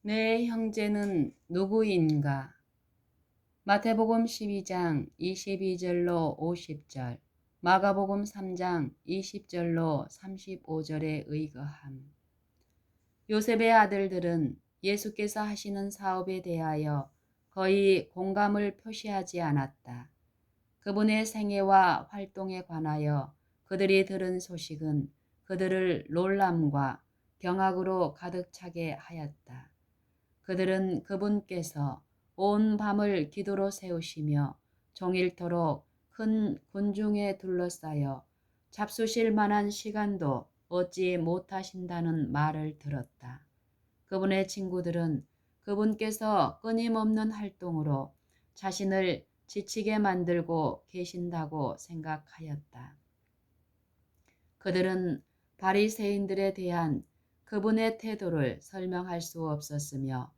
내 형제는 누구인가? 마태복음 12장 22절로 50절, 마가복음 3장 20절로 35절에 의거함. 요셉의 아들들은 예수께서 하시는 사업에 대하여 거의 공감을 표시하지 않았다. 그분의 생애와 활동에 관하여 그들이 들은 소식은 그들을 놀람과 경악으로 가득 차게 하였다. 그들은 그분께서 온 밤을 기도로 세우시며 종일토록 큰 군중에 둘러싸여 잡수실 만한 시간도 얻지 못하신다는 말을 들었다. 그분의 친구들은 그분께서 끊임없는 활동으로 자신을 지치게 만들고 계신다고 생각하였다. 그들은 바리새인들에 대한 그분의 태도를 설명할 수 없었으며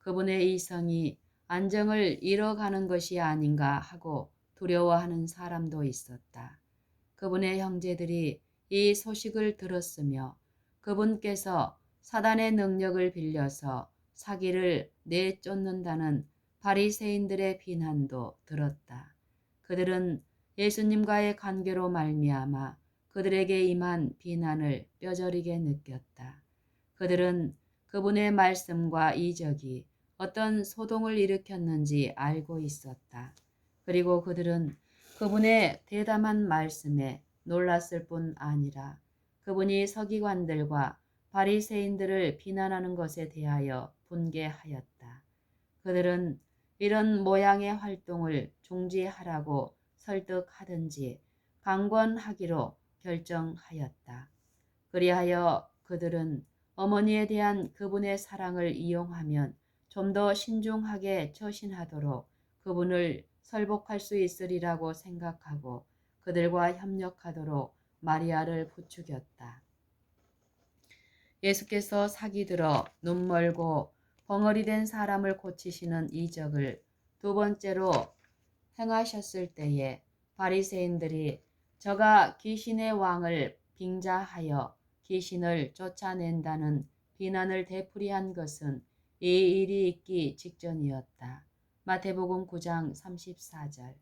그분의 이성이 안정을 잃어가는 것이 아닌가 하고 두려워하는 사람도 있었다. 그분의 형제들이 이 소식을 들었으며 그분께서 사단의 능력을 빌려서 사기를 내쫓는다는 바리새인들의 비난도 들었다. 그들은 예수님과의 관계로 말미암아 그들에게 임한 비난을 뼈저리게 느꼈다. 그들은 그분의 말씀과 이적이 어떤 소동을 일으켰는지 알고 있었다. 그리고 그들은 그분의 대담한 말씀에 놀랐을 뿐 아니라 그분이 서기관들과 바리새인들을 비난하는 것에 대하여 분개하였다. 그들은 이런 모양의 활동을 중지하라고 설득하든지 강권하기로 결정하였다. 그리하여 그들은 어머니에 대한 그분의 사랑을 이용하면 좀 더 신중하게 처신하도록 그분을 설복할 수 있으리라고 생각하고 그들과 협력하도록 마리아를 부추겼다. 예수께서 사기들어 눈멀고 벙어리 된 사람을 고치시는 이적을 두 번째로 행하셨을 때에 바리새인들이 저가 귀신의 왕을 빙자하여 귀신을 쫓아낸다는 비난을 되풀이한 것은 이 일이 있기 직전이었다. 마태복음 9장 34절.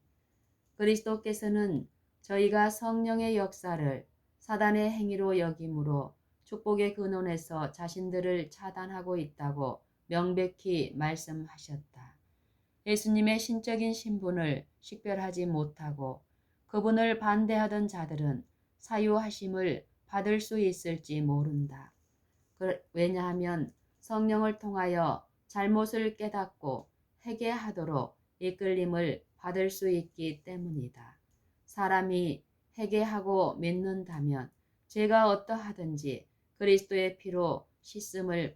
그리스도께서는 저희가 성령의 역사를 사단의 행위로 여김으로 축복의 근원에서 자신들을 차단하고 있다고 명백히 말씀하셨다. 예수님의 신적인 신분을 식별하지 못하고 그분을 반대하던 자들은 사유하심을 받을 수 있을지 모른다. 왜냐하면 성령을 통하여 잘못을 깨닫고 회개하도록 이끌림을 받을 수 있기 때문이다. 사람이 회개하고 믿는다면 죄가 어떠하든지 그리스도의 피로 씻음을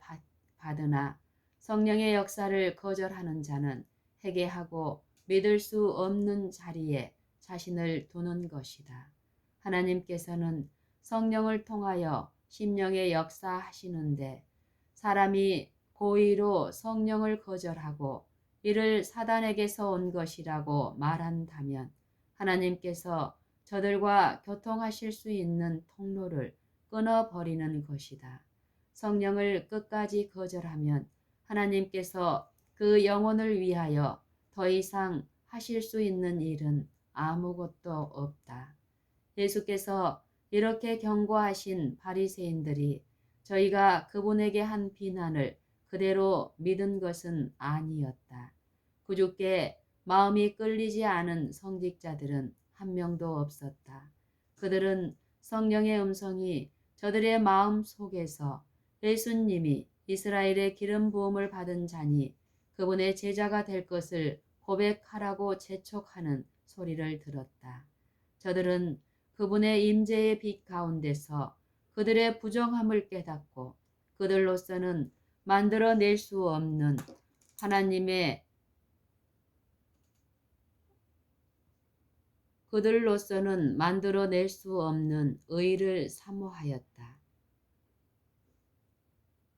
받으나 성령의 역사를 거절하는 자는 회개하고 믿을 수 없는 자리에 자신을 두는 것이다. 하나님께서는 성령을 통하여 심령의 역사하시는데 사람이 고의로 성령을 거절하고 이를 사단에게서 온 것이라고 말한다면 하나님께서 저들과 교통하실 수 있는 통로를 끊어버리는 것이다. 성령을 끝까지 거절하면 하나님께서 그 영혼을 위하여 더 이상 하실 수 있는 일은 아무것도 없다. 예수께서 이렇게 경고하신 바리새인들이 저희가 그분에게 한 비난을 그대로 믿은 것은 아니었다. 구주께 마음이 끌리지 않은 성직자들은 한 명도 없었다. 그들은 성령의 음성이 저들의 마음 속에서 예수님이 이스라엘의 기름 부음을 받은 자니 그분의 제자가 될 것을 고백하라고 재촉하는 소리를 들었다. 저들은 그분의 임재의 빛 가운데서 그들의 부정함을 깨닫고 그들로서는 만들어낼 수 없는 하나님의 그들로서는 만들어낼 수 없는 의를 사모하였다.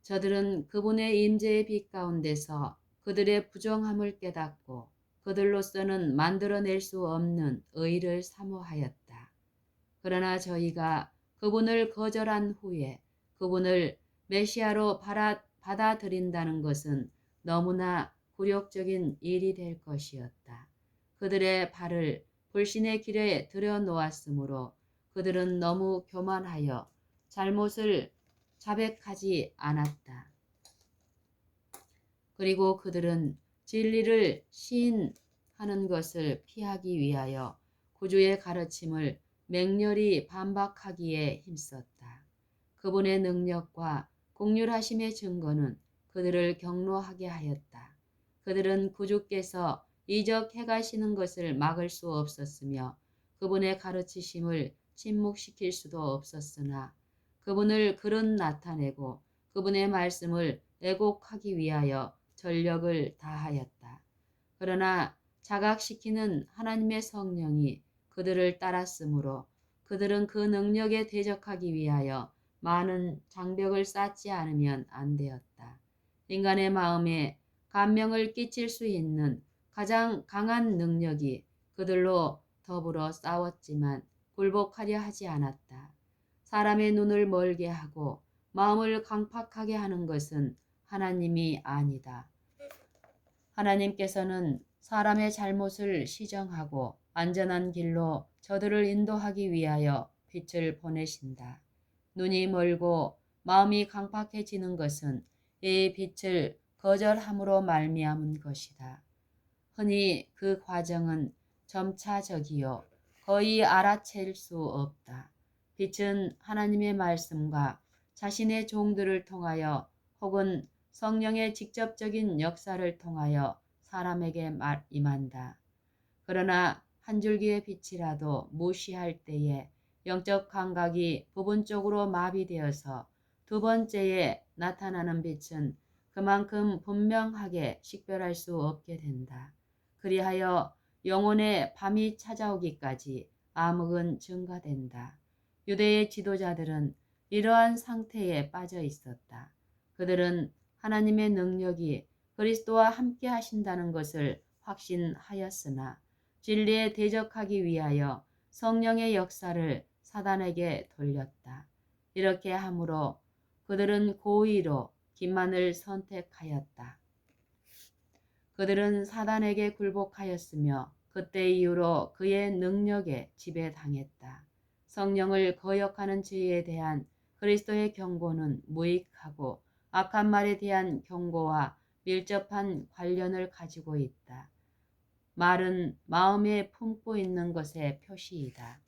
저들은 그분의 임재의 빛 가운데서 그들의 부정함을 깨닫고 그들로서는 만들어낼 수 없는 의를 사모하였다. 그러나 저희가 그분을 거절한 후에 그분을 메시아로 받아들인다는 것은 너무나 굴욕적인 일이 될 것이었다. 그들의 발을 불신의 길에 들여놓았으므로 그들은 너무 교만하여 잘못을 자백하지 않았다. 그리고 그들은 진리를 시인하는 것을 피하기 위하여 구주의 가르침을 맹렬히 반박하기에 힘썼다. 그분의 능력과 공률하심의 증거는 그들을 경로하게 하였다. 그들은 구주께서 이적 행하시는 것을 막을 수 없었으며 그분의 가르치심을 침묵시킬 수도 없었으나 그분을 그릇 나타내고 그분의 말씀을 애곡하기 위하여 전력을 다하였다. 그러나 자각시키는 하나님의 성령이 그들을 따랐으므로 그들은 그 능력에 대적하기 위하여 많은 장벽을 쌓지 않으면 안 되었다. 인간의 마음에 감명을 끼칠 수 있는 가장 강한 능력이 그들로 더불어 싸웠지만 굴복하려 하지 않았다. 사람의 눈을 멀게 하고 마음을 강팍하게 하는 것은 하나님이 아니다. 하나님께서는 사람의 잘못을 시정하고 안전한 길로 저들을 인도하기 위하여 빛을 보내신다. 눈이 멀고 마음이 강팍해지는 것은 이 빛을 거절함으로 말미암은 것이다. 흔히 그 과정은 점차적이요 거의 알아챌 수 없다. 빛은 하나님의 말씀과 자신의 종들을 통하여 혹은 성령의 직접적인 역사를 통하여 사람에게 임한다. 그러나 한 줄기의 빛이라도 무시할 때에 영적 감각이 부분적으로 마비되어서 두 번째에 나타나는 빛은 그만큼 분명하게 식별할 수 없게 된다. 그리하여 영혼의 밤이 찾아오기까지 암흑은 증가된다. 유대의 지도자들은 이러한 상태에 빠져 있었다. 그들은 하나님의 능력이 그리스도와 함께 하신다는 것을 확신하였으나 진리에 대적하기 위하여 성령의 역사를 사단에게 돌렸다. 이렇게 함으로 그들은 고의로 기만을 선택하였다. 그들은 사단에게 굴복하였으며 그때 이후로 그의 능력에 지배당했다. 성령을 거역하는 죄에 대한 그리스도의 경고는 무익하고 악한 말에 대한 경고와 밀접한 관련을 가지고 있다. 말은 마음에 품고 있는 것의 표시이다.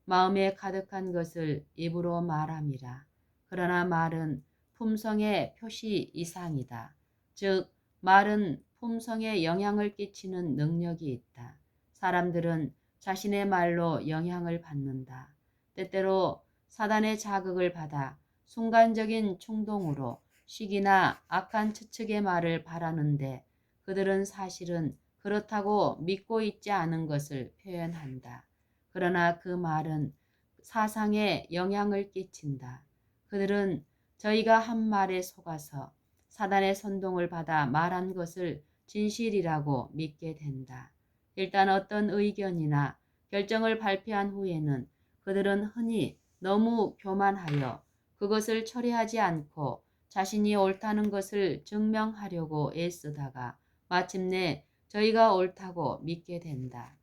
마음에 가득한 것을 입으로 말함이라. 그러나 말은 품성의 표시 이상이다. 즉 말은 품성에 영향을 끼치는 능력이 있다. 사람들은 자신의 말로 영향을 받는다. 때때로 사단의 자극을 받아 순간적인 충동으로 시기나 악한 추측의 말을 바라는데 그들은 사실은 그렇다고 믿고 있지 않은 것을 표현한다. 그러나 그 말은 사상에 영향을 끼친다. 그들은 저희가 한 말에 속아서 사단의 선동을 받아 말한 것을 진실이라고 믿게 된다. 일단 어떤 의견이나 결정을 발표한 후에는 그들은 흔히 너무 교만하여 그것을 처리하지 않고 자신이 옳다는 것을 증명하려고 애쓰다가 마침내 저희가 옳다고 믿게 된다.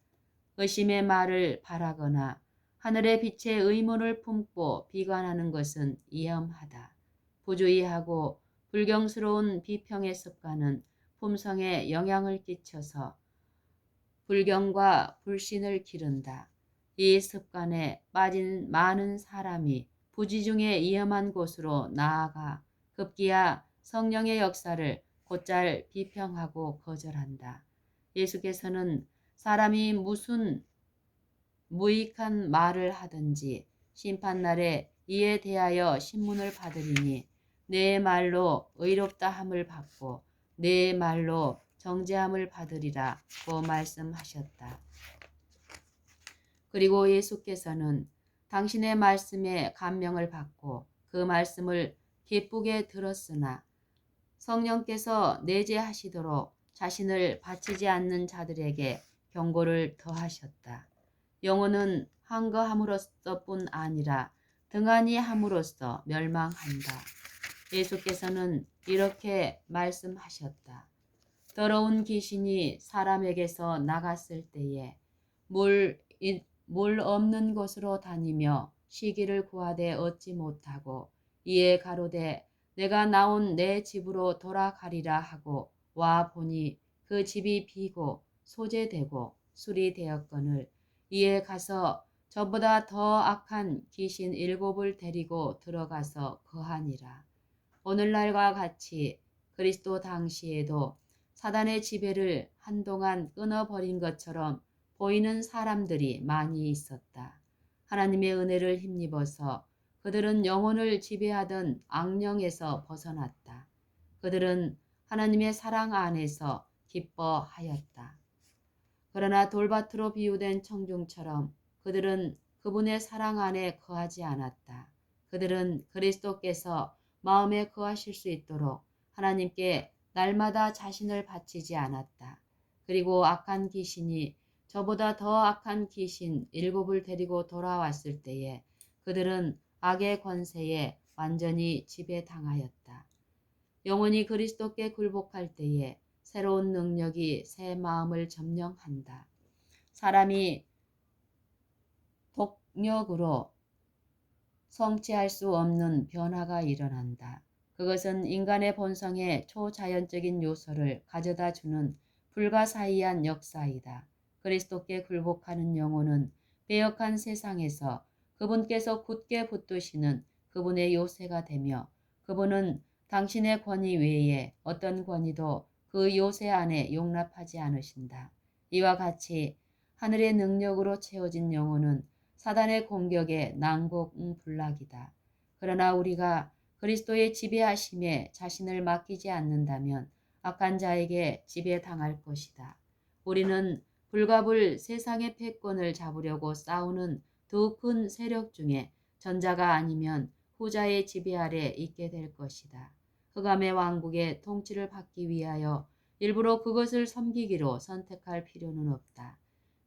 의심의 말을 바라거나 하늘의 빛에 의문을 품고 비관하는 것은 위험하다. 부주의하고 불경스러운 비평의 습관은 품성에 영향을 끼쳐서 불경과 불신을 기른다. 이 습관에 빠진 많은 사람이 부지중에 위험한 곳으로 나아가 급기야 성령의 역사를 곧잘 비평하고 거절한다. 예수께서는 사람이 무슨 무익한 말을 하든지 심판날에 이에 대하여 신문을 받으리니 내 말로 의롭다함을 받고 내 말로 정죄함을 받으리라고 말씀하셨다. 그리고 예수께서는 당신의 말씀에 감명을 받고 그 말씀을 기쁘게 들었으나 성령께서 내재하시도록 자신을 바치지 않는 자들에게 경고를 더하셨다. 영혼은 항거함으로써뿐 아니라 등한히 함으로써 멸망한다. 예수께서는 이렇게 말씀하셨다. 더러운 귀신이 사람에게서 나갔을 때에 물 없는 곳으로 다니며 쉬기를 구하되 얻지 못하고 이에 가로되 내가 나온 내 집으로 돌아가리라 하고 와 보니 그 집이 비고 소재되고 술이 되었거늘 이에 가서 저보다 더 악한 귀신 7을 데리고 들어가서 거하니라. 오늘날과 같이 그리스도 당시에도 사단의 지배를 한동안 끊어버린 것처럼 보이는 사람들이 많이 있었다. 하나님의 은혜를 힘입어서 그들은 영혼을 지배하던 악령에서 벗어났다. 그들은 하나님의 사랑 안에서 기뻐하였다. 그러나 돌밭으로 비유된 청중처럼 그들은 그분의 사랑 안에 거하지 않았다. 그들은 그리스도께서 마음에 거하실 수 있도록 하나님께 날마다 자신을 바치지 않았다. 그리고 악한 귀신이 저보다 더 악한 귀신 7을 데리고 돌아왔을 때에 그들은 악의 권세에 완전히 지배당하였다. 영혼이 그리스도께 굴복할 때에 새로운 능력이 새 마음을 점령한다. 사람이 독력으로 성취할 수 없는 변화가 일어난다. 그것은 인간의 본성의 초자연적인 요소를 가져다 주는 불가사의한 역사이다. 그리스도께 굴복하는 영혼은 배역한 세상에서 그분께서 굳게 붙드시는 그분의 요새가 되며 그분은 당신의 권위 외에 어떤 권위도 그 요새 안에 용납하지 않으신다. 이와 같이 하늘의 능력으로 채워진 영혼은 사단의 공격에 난공불락이다. 그러나 우리가 그리스도의 지배하심에 자신을 맡기지 않는다면 악한 자에게 지배당할 것이다. 우리는 불가불 세상의 패권을 잡으려고 싸우는 두 큰 세력 중에 전자가 아니면 후자의 지배 아래 있게 될 것이다. 흑암의 왕국의 통치를 받기 위하여 일부러 그것을 섬기기로 선택할 필요는 없다.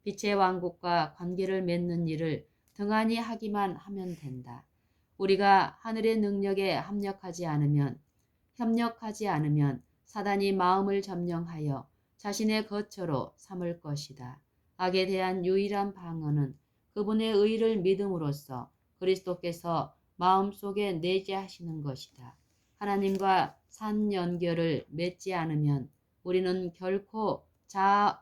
빛의 왕국과 관계를 맺는 일을 등한히 하기만 하면 된다. 우리가 하늘의 능력에 협력하지 않으면 사단이 마음을 점령하여 자신의 거처로 삼을 것이다. 악에 대한 유일한 방어는 그분의 의를 믿음으로써 그리스도께서 마음속에 내재하시는 것이다. 하나님과 산 연결을 맺지 않으면 우리는 결코 자아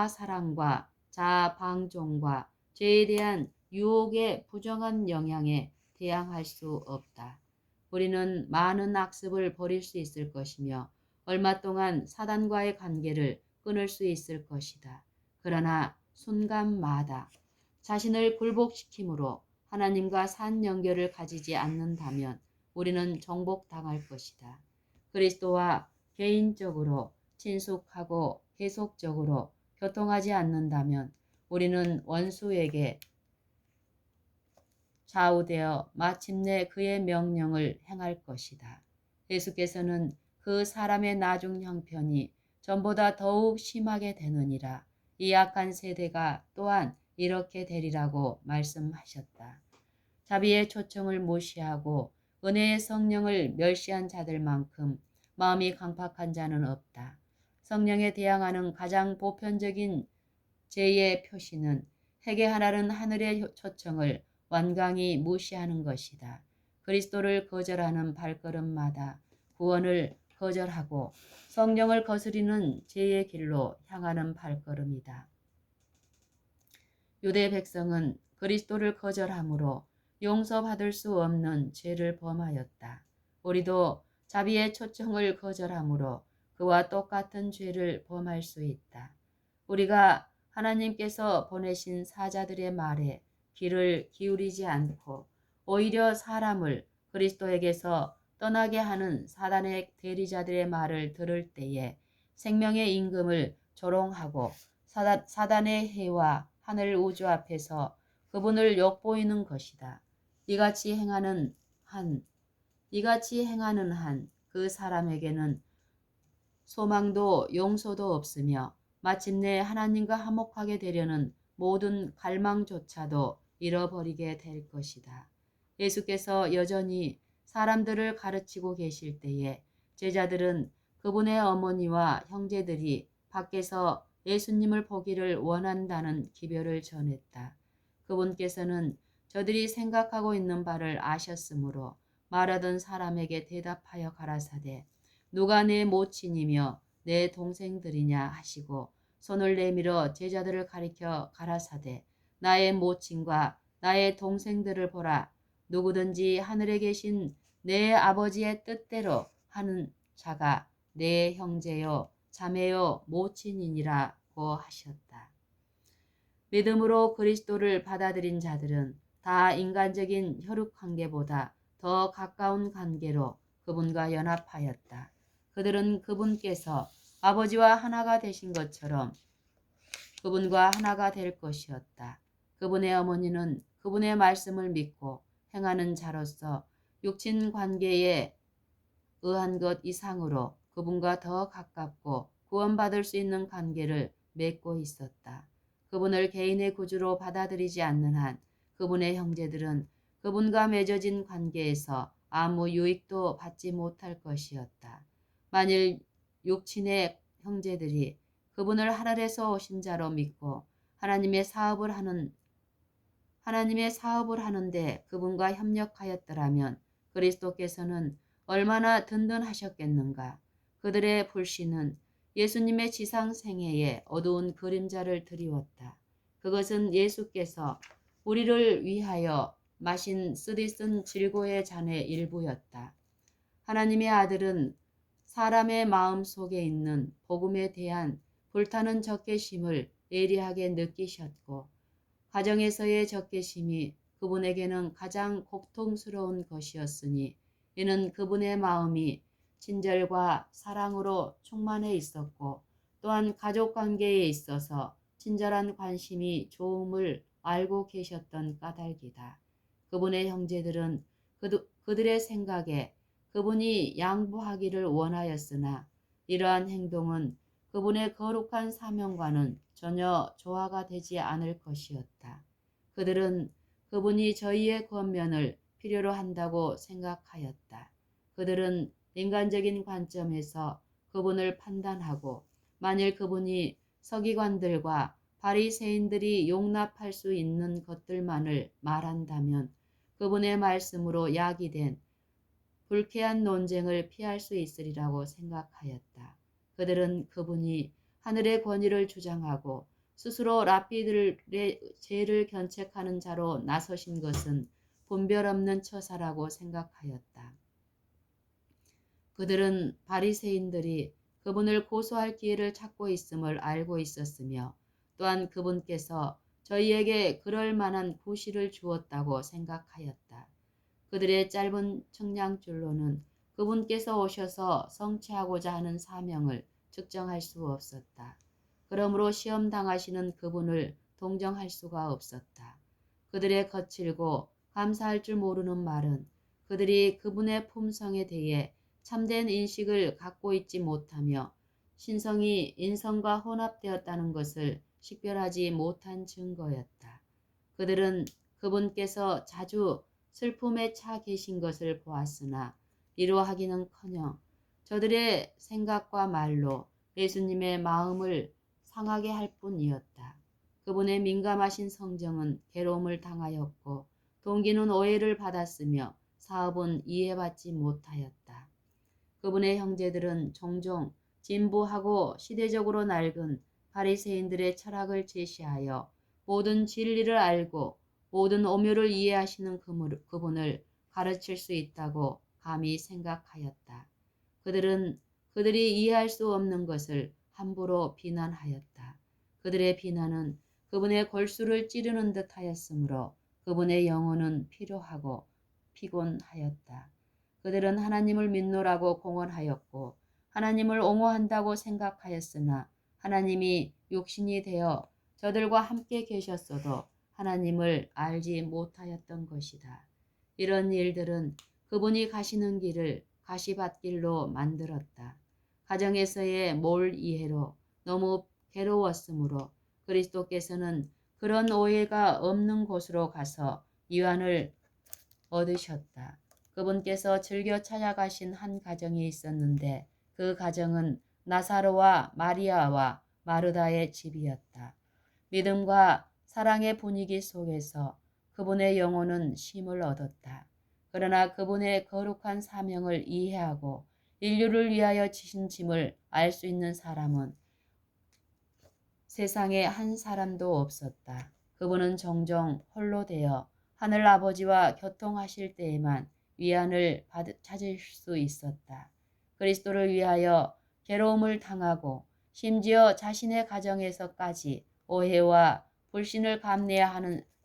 사랑과 자아 방종과 죄에 대한 유혹의 부정한 영향에 대항할 수 없다. 우리는 많은 악습을 버릴 수 있을 것이며 얼마 동안 사단과의 관계를 끊을 수 있을 것이다. 그러나 순간마다 자신을 굴복시킴으로 하나님과 산 연결을 가지지 않는다면 우리는 정복당할 것이다. 그리스도와 개인적으로 친숙하고 계속적으로 교통하지 않는다면 우리는 원수에게 좌우되어 마침내 그의 명령을 행할 것이다. 예수께서는 그 사람의 나중 형편이 전보다 더욱 심하게 되느니라. 이 악한 세대가 또한 이렇게 되리라고 말씀하셨다. 자비의 초청을 무시하고 은혜의 성령을 멸시한 자들만큼 마음이 강팍한 자는 없다. 성령에 대항하는 가장 보편적인 죄의 표시는 회개하라는 하늘의 초청을 완강히 무시하는 것이다. 그리스도를 거절하는 발걸음마다 구원을 거절하고 성령을 거스리는 죄의 길로 향하는 발걸음이다. 유대 백성은 그리스도를 거절함으로 용서받을 수 없는 죄를 범하였다. 우리도 자비의 초청을 거절함으로 그와 똑같은 죄를 범할 수 있다. 우리가 하나님께서 보내신 사자들의 말에 귀를 기울이지 않고 오히려 사람을 그리스도에게서 떠나게 하는 사단의 대리자들의 말을 들을 때에 생명의 임금을 조롱하고 사단의 해와 하늘 우주 앞에서 그분을 욕보이는 것이다. 이같이 행하는 한 그 사람에게는 소망도 용서도 없으며 마침내 하나님과 화목하게 되려는 모든 갈망조차도 잃어버리게 될 것이다. 예수께서 여전히 사람들을 가르치고 계실 때에 제자들은 그분의 어머니와 형제들이 밖에서 예수님을 보기를 원한다는 기별을 전했다. 그분께서는 저들이 생각하고 있는 바를 아셨으므로 말하던 사람에게 대답하여 가라사대 누가 내 모친이며 내 동생들이냐 하시고 손을 내밀어 제자들을 가리켜 가라사대 나의 모친과 나의 동생들을 보라. 누구든지 하늘에 계신 내 아버지의 뜻대로 하는 자가 내 형제요 자매요 모친이니라고 하셨다. 믿음으로 그리스도를 받아들인 자들은 다 인간적인 혈육관계보다 더 가까운 관계로 그분과 연합하였다. 그들은 그분께서 아버지와 하나가 되신 것처럼 그분과 하나가 될 것이었다. 그분의 어머니는 그분의 말씀을 믿고 행하는 자로서 육친 관계에 의한 것 이상으로 그분과 더 가깝고 구원받을 수 있는 관계를 맺고 있었다. 그분을 개인의 구주로 받아들이지 않는 한 그분의 형제들은 그분과 맺어진 관계에서 아무 유익도 받지 못할 것이었다. 만일 육친의 형제들이 그분을 하늘에서 오신 자로 믿고 하나님의 사업을 하는데 그분과 협력하였더라면 그리스도께서는 얼마나 든든하셨겠는가. 그들의 불신은 예수님의 지상 생애에 어두운 그림자를 드리웠다. 그것은 예수께서 우리를 위하여 마신 쓰디쓴 질고의 잔의 일부였다. 하나님의 아들은 사람의 마음 속에 있는 복음에 대한 불타는 적개심을 예리하게 느끼셨고 가정에서의 적개심이 그분에게는 가장 고통스러운 것이었으니 이는 그분의 마음이 친절과 사랑으로 충만해 있었고 또한 가족관계에 있어서 친절한 관심이 좋음을 알고 계셨던 까닭이다. 그분의 형제들은 그들의 생각에 그분이 양보하기를 원하였으나 이러한 행동은 그분의 거룩한 사명과는 전혀 조화가 되지 않을 것이었다. 그들은 그분이 저희의 권면을 필요로 한다고 생각하였다. 그들은 인간적인 관점에서 그분을 판단하고 만일 그분이 서기관들과 바리새인들이 용납할 수 있는 것들만을 말한다면 그분의 말씀으로 야기된 불쾌한 논쟁을 피할 수 있으리라고 생각하였다. 그들은 그분이 하늘의 권위를 주장하고 스스로 랍비들의 죄를 견책하는 자로 나서신 것은 분별 없는 처사라고 생각하였다. 그들은 바리새인들이 그분을 고소할 기회를 찾고 있음을 알고 있었으며 또한 그분께서 저희에게 그럴 만한 구실을 주었다고 생각하였다. 그들의 짧은 청량줄로는 그분께서 오셔서 성취하고자 하는 사명을 측정할 수 없었다. 그러므로 시험당하시는 그분을 동정할 수가 없었다. 그들의 거칠고 감사할 줄 모르는 말은 그들이 그분의 품성에 대해 참된 인식을 갖고 있지 못하며 신성이 인성과 혼합되었다는 것을 식별하지 못한 증거였다. 그들은 그분께서 자주 슬픔에 차 계신 것을 보았으나 이루하기는커녕 저들의 생각과 말로 예수님의 마음을 상하게 할 뿐이었다. 그분의 민감하신 성정은 괴로움을 당하였고 동기는 오해를 받았으며 사업은 이해받지 못하였다. 그분의 형제들은 종종 진보하고 시대적으로 낡은 바리새인들의 철학을 제시하여 모든 진리를 알고 모든 오묘를 이해하시는 그분을 가르칠 수 있다고 감히 생각하였다. 그들은 그들이 이해할 수 없는 것을 함부로 비난하였다. 그들의 비난은 그분의 골수를 찌르는 듯 하였으므로 그분의 영혼은 피로하고 피곤하였다. 그들은 하나님을 믿노라고 공언하였고 하나님을 옹호한다고 생각하였으나 하나님이 육신이 되어 저들과 함께 계셨어도 하나님을 알지 못하였던 것이다. 이런 일들은 그분이 가시는 길을 가시밭길로 만들었다. 가정에서의 몰 이해로 너무 괴로웠으므로 그리스도께서는 그런 오해가 없는 곳으로 가서 이완을 얻으셨다. 그분께서 즐겨 찾아가신 한 가정이 있었는데 그 가정은 나사로와 마리아와 마르다의 집이었다. 믿음과 사랑의 분위기 속에서 그분의 영혼은 쉼을 얻었다. 그러나 그분의 거룩한 사명을 이해하고 인류를 위하여 지신 짐을 알 수 있는 사람은 세상에 한 사람도 없었다. 그분은 종종 홀로 되어 하늘 아버지와 교통하실 때에만 위안을 찾을 수 있었다. 그리스도를 위하여 괴로움을 당하고 심지어 자신의 가정에서까지 오해와 불신을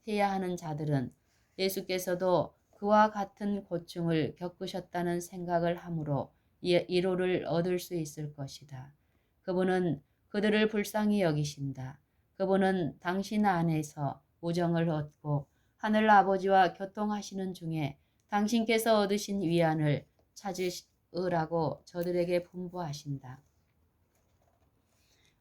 해야 하는 자들은 예수께서도 그와 같은 고충을 겪으셨다는 생각을 함으로 위로를 얻을 수 있을 것이다. 그분은 그들을 불쌍히 여기신다. 그분은 당신 안에서 우정을 얻고 하늘 아버지와 교통하시는 중에 당신께서 얻으신 위안을 찾으라고 저들에게 분부하신다.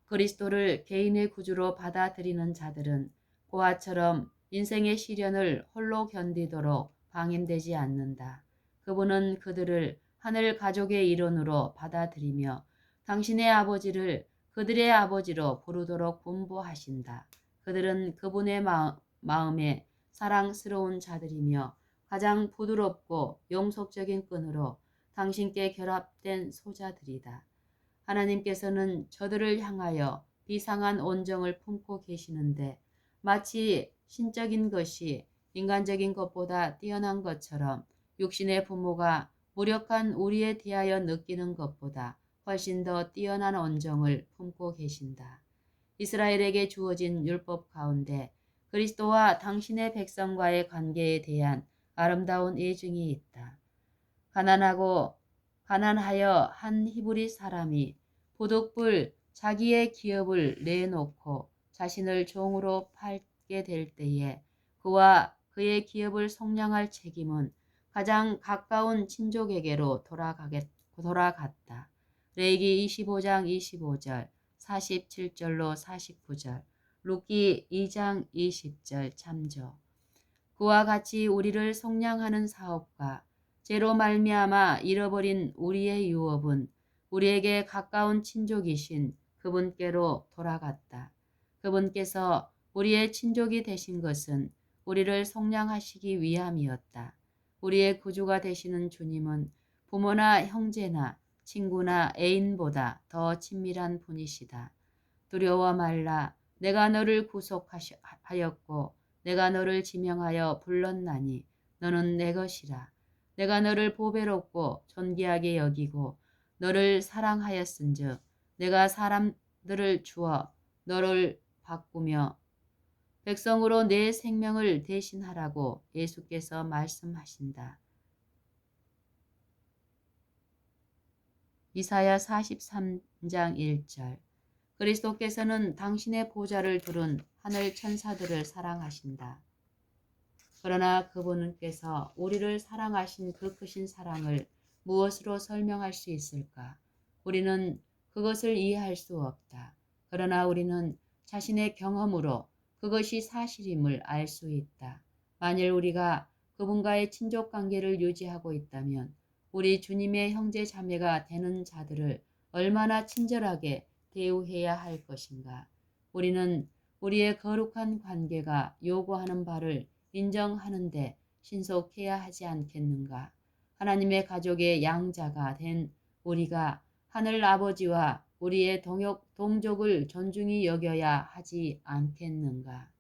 그리스도를 개인의 구주로 받아들이는 자들은 고아처럼 인생의 시련을 홀로 견디도록 방임되지 않는다. 그분은 그들을 하늘 가족의 일원으로 받아들이며 당신의 아버지를 그들의 아버지로 부르도록 분부하신다. 그들은 그분의 마음에 사랑스러운 자들이며 가장 부드럽고 영속적인 끈으로 당신께 결합된 소자들이다. 하나님께서는 저들을 향하여 비상한 온정을 품고 계시는데 마치 신적인 것이 인간적인 것보다 뛰어난 것처럼 육신의 부모가 무력한 우리에 대하여 느끼는 것보다 훨씬 더 뛰어난 온정을 품고 계신다. 이스라엘에게 주어진 율법 가운데 그리스도와 당신의 백성과의 관계에 대한 아름다운 예증이 있다. 가난하여 한 히브리 사람이 부득불 자기의 기업을 내놓고 자신을 종으로 팔게 될 때에 그와 그의 기업을 속량할 책임은 가장 가까운 친족에게로 돌아갔다. 레위기 25장 25절, 47절로 49절, 룻기 2장 20절 참조. 그와 같이 우리를 속량하는 사업과 죄로 말미암아 잃어버린 우리의 유업은 우리에게 가까운 친족이신 그분께로 돌아갔다. 그분께서 우리의 친족이 되신 것은 우리를 속량하시기 위함이었다. 우리의 구주가 되시는 주님은 부모나 형제나 친구나 애인보다 더 친밀한 분이시다. 두려워 말라. 내가 너를 구속하였고 내가 너를 지명하여 불렀나니 너는 내 것이라. 내가 너를 보배롭고 존귀하게 여기고 너를 사랑하였은즉 내가 사람들을 주어 너를 바꾸며 백성으로 내 생명을 대신하라고 예수께서 말씀하신다. 이사야 43장 1절. 그리스도께서는 당신의 보좌를 두른 하늘 천사들을 사랑하신다. 그러나 그분께서 우리를 사랑하신 그 크신 사랑을 무엇으로 설명할 수 있을까? 우리는 그것을 이해할 수 없다. 그러나 우리는 자신의 경험으로 그것이 사실임을 알 수 있다. 만일 우리가 그분과의 친족 관계를 유지하고 있다면 우리 주님의 형제 자매가 되는 자들을 얼마나 친절하게 대우해야 할 것인가. 우리는 우리의 거룩한 관계가 요구하는 바를 인정하는데 신속해야 하지 않겠는가. 하나님의 가족의 양자가 된 우리가 하늘 아버지와 우리의 동족을 존중히 여겨야 하지 않겠는가.